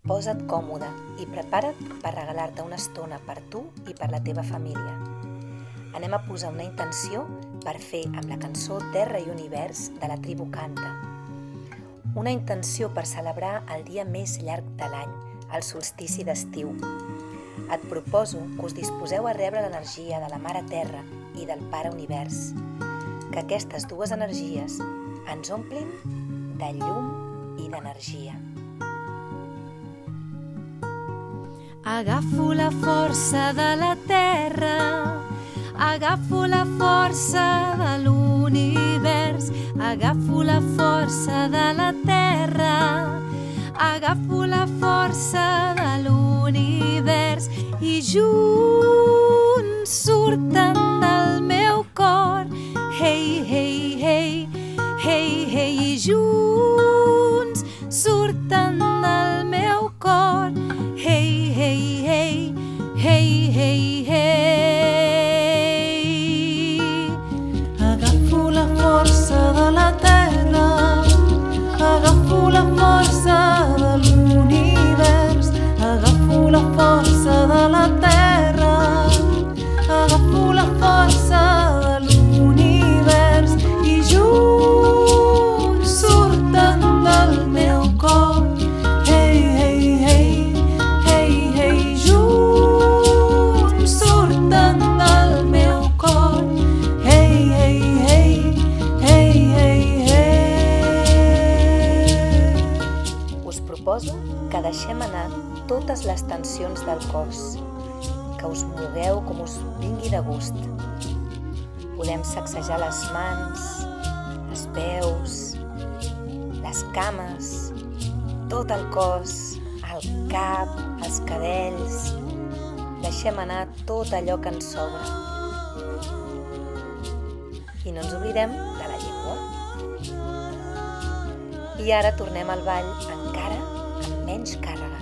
Posa't còmode i prepara't per regalar-te una estona per tu i per la teva família. Anem a posar una intenció per fer amb la cançó Terra i Univers de la tribu Canta. Una intenció per celebrar el dia més llarg de l'any, el solstici d'estiu. Et proposo que us disposeu a rebre l'energia de la Mare Terra i del Pare Univers. Que aquestes dues energies ens omplin de llum i d'energia. Agafo la força de la terra, agafo la força de l'univers, agafo la força de la terra, agafo la força de l'univers i junts surten del meu cor. Hey, hey, hey, hey, hey, i junts surten del meu cor. Hey, hey, hey, hey, hey, hey. Agafo la força de la terra, agafo la força de l'univers, agafo la força de la terra, agafo la força de l'univers i junts surten del meu cor. Hey, hey, hey, hey, hey, junts surten del meu cor. Hey, hey, hey, hey, hey, hey. Us proposo que deixem anar totes les tensions del cos, que us mogueu com us vingui de gust. Podem sacsejar les mans, els peus, les cames, tot el cos, el cap, els cabells. Deixem anar tot allò que ens sobra. I no ens oblidem de la llengua. I ara tornem al ball encara amb menys càrrega.